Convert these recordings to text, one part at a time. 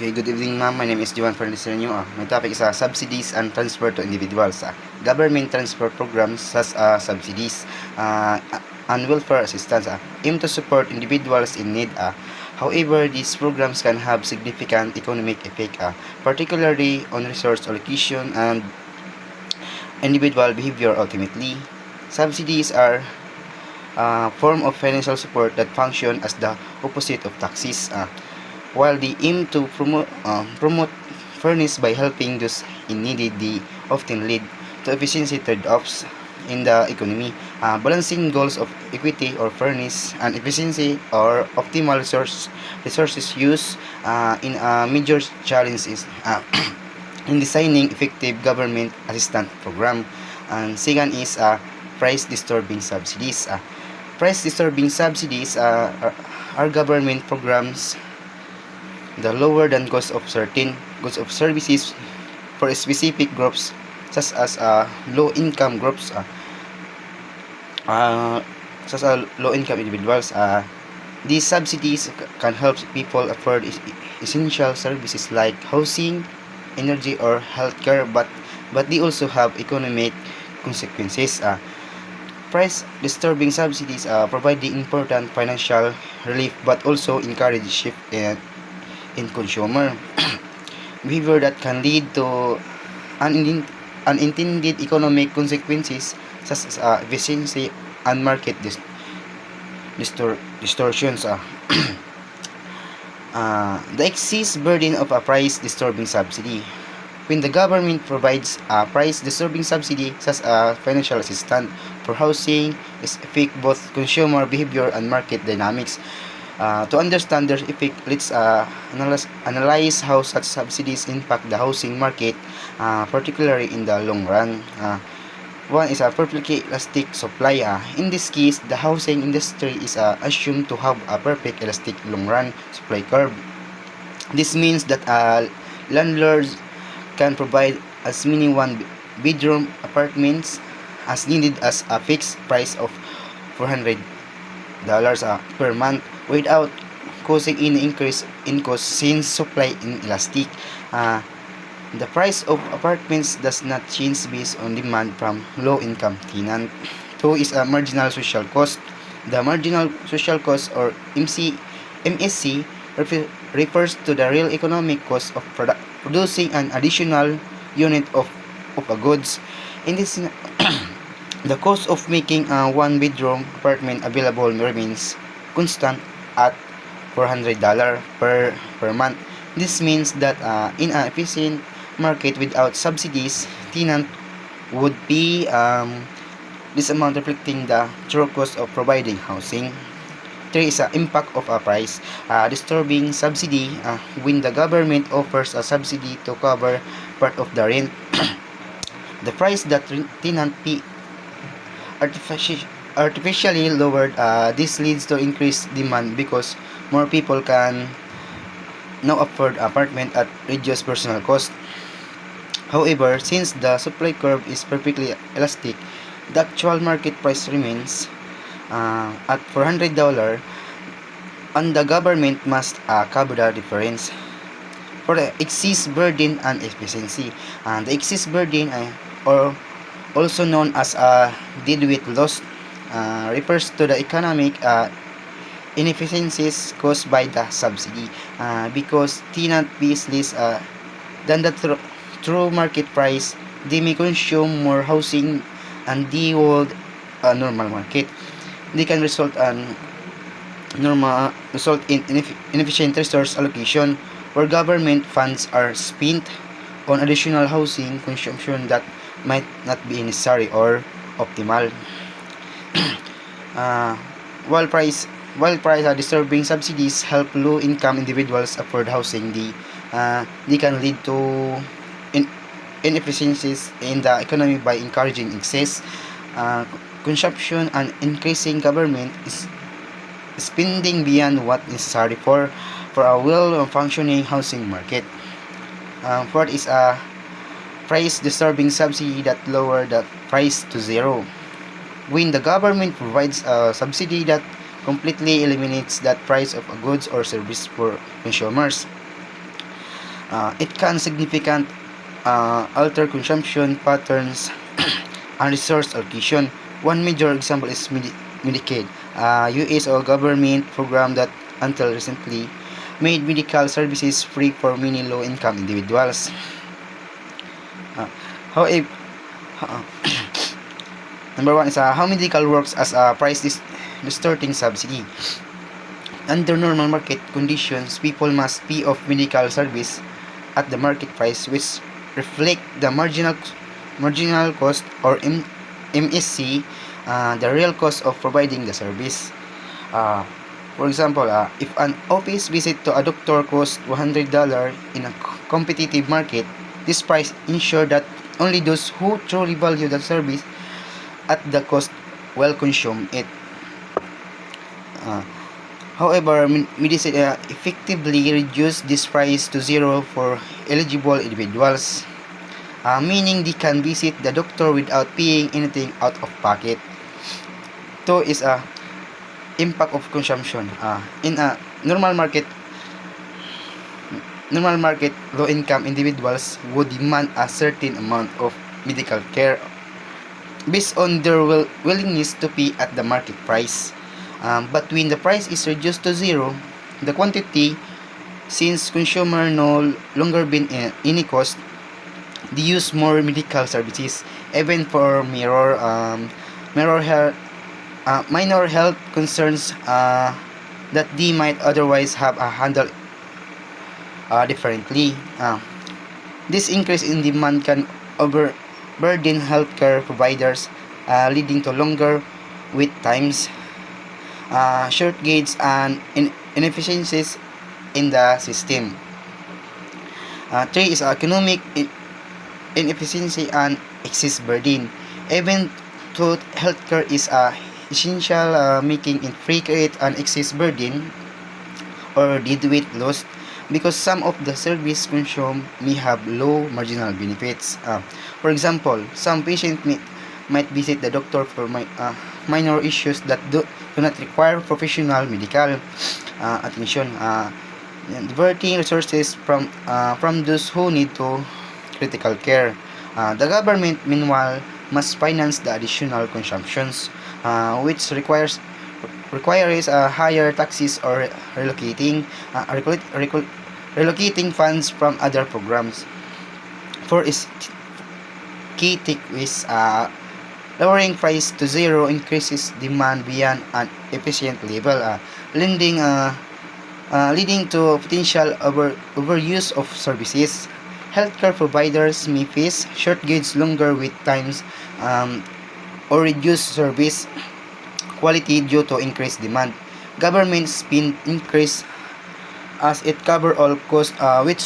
Okay, good evening ma'am. My name is Juan Fernandez Renyo. My topic is subsidies and transfer to individuals. Government transfer programs such as subsidies and welfare assistance aim to support individuals in need. However, these programs can have significant economic effect, particularly on resource allocation and individual behavior ultimately. Subsidies are a form of financial support that function as the opposite of taxes. While they aim to promote fairness by helping those in need, they often lead to efficiency trade-offs in the economy. Balancing goals of equity or fairness and efficiency or optimal resources use in a major challenge is in designing effective government assistance program. And second is price disturbing subsidies. Price disturbing subsidies are government programs the lower than cost of certain goods of services for specific groups such as low income groups such as low income individuals. These subsidies can help people afford essential services like housing, energy or healthcare, but they also have economic consequences. Price disturbing subsidies provide the important financial relief but also encourage shift in consumer behavior that can lead to unintended economic consequences such as efficiency and market distortions. The excess burden of a price disturbing subsidy. When the government provides a price disturbing subsidy such as financial assistance for housing, it affects both consumer behavior and market dynamics. To understand their effect, let's analyze how such subsidies impact the housing market, particularly in the long run. One is a perfectly elastic supply. In this case, the housing industry is assumed to have a perfect elastic long-run supply curve. This means that landlords can provide as many one-bedroom apartments as needed as a fixed price of $400 per month without causing any increase in cost since supply inelastic. The price of apartments does not change based on demand from low-income tenant. Two is a marginal social cost. The marginal social cost or MSC refers to the real economic cost of producing an additional unit of a goods. In this the cost of making a one-bedroom apartment available remains constant at $400 per month. This means that in an efficient market without subsidies, tenant would pay this amount reflecting the true cost of providing housing. There is an impact of a price disturbing subsidy when the government offers a subsidy to cover part of the rent. The price that tenant pay artificially lowered. This leads to increased demand because more people can now afford apartment at reduced personal cost. However, since the supply curve is perfectly elastic, the actual market price remains at $400 and the government must cover the difference. For the excess burden and efficiency, the excess burden or also known as deadweight loss refers to the economic inefficiencies caused by the subsidy because tenant pays less than the true market price. They may consume more housing and the old normal market. They can result in inefficient resource allocation where government funds are spent on additional housing consumption that might not be necessary or optimal. uh, while price disturbing subsidies help low income individuals afford housing, they can lead to inefficiencies in the economy by encouraging excess consumption and increasing government spending beyond what is necessary for a well-functioning housing market. Fourth is a price disturbing subsidy that lower the price to zero. When the government provides a subsidy that completely eliminates that price of a goods or service for consumers, It can significant alter consumption patterns and resource allocation. One major example is Medicaid, a US or government program that until recently made medical services free for many low-income individuals. Uh, however, uh, number one is how medical works as a price distorting subsidy. Under normal market conditions, people must pay off medical service at the market price, which reflect the marginal cost or MSC, the real cost of providing the service. Uh, for example, if an office visit to a doctor costs $100 in a competitive market, this price ensure that only those who truly value the service at the cost will consume it. Uh, However, medicine effectively reduce this price to zero for eligible individuals, meaning they can visit the doctor without paying anything out of pocket. Two is a impact of consumption. In a normal market, low-income individuals would demand a certain amount of medical care based on their willingness to pay at the market price. But when the price is reduced to zero, the quantity, since consumer no longer being any cost, they use more medical services, even for minor health concerns that they might otherwise have handled differently. This increase in demand can overburden healthcare providers, leading to longer wait times, shortgates, and inefficiencies in the system. Three is economic inefficiency and excess burden. Even though healthcare is essential, making it free create an excess burden or deadweight loss because some of the service consumed may have low marginal benefits. For example, some patients might visit the doctor for minor issues that do not require professional medical attention, diverting resources from those who need to critical care. The government, meanwhile, must finance the additional consumptions, which requires higher taxes or relocating funds from other programs. Four is key takeaways. Lowering price to zero increases demand beyond an efficient level, leading to potential overuse of services. Healthcare providers may face shortages, longer wait times, or reduced service quality due to increased demand. Government spend increase as it cover all costs, which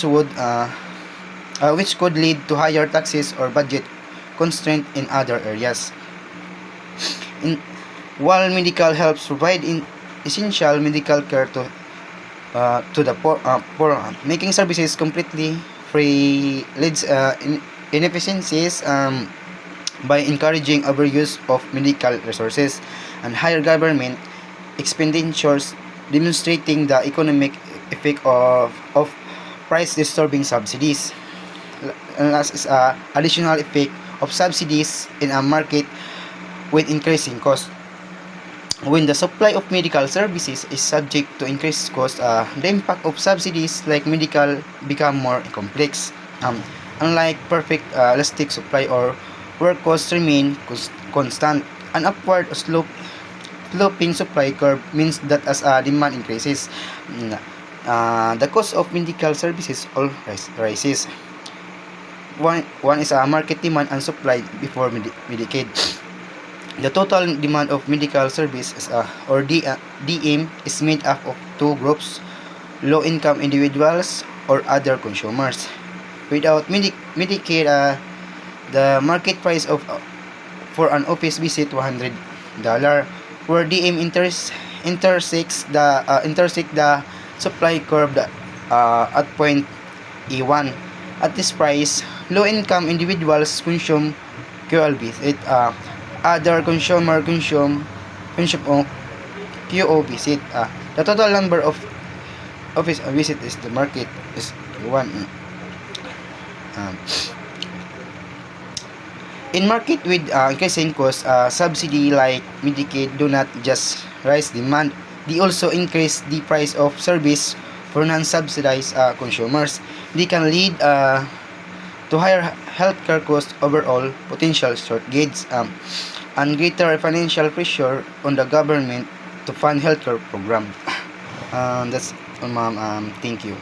could lead to higher taxes or budget constraint in other areas. While medical helps provide essential medical care to the poor, making services completely free leads inefficiencies by encouraging overuse of medical resources and higher government expenditures, demonstrating the economic effect of price disturbing subsidies. Last is additional effect of subsidies in a market with increasing cost. When the supply of medical services is subject to increased cost, the impact of subsidies like medical become more complex. Unlike perfect elastic supply or where costs remain constant, an upward sloping supply curve means that as demand increases, the cost of medical services all rises. One is market demand and supply before Medicaid. The total demand of medical services DM is made up of two groups: low-income individuals or other consumers. Without Medicaid, the market price for an office visit $100, where DM intersects the supply curve at point E1. At this price, low-income individuals consume QL visit. Other consumer consume QO visit. The total number of office visit is the market is 1. In market with increasing costs, subsidy like Medicaid do not just raise demand, they also increase the price of service for non-subsidized consumers. They can lead to higher healthcare costs overall, potential shortages, and greater financial pressure on the government to fund healthcare program. That's all, ma'am. Thank you.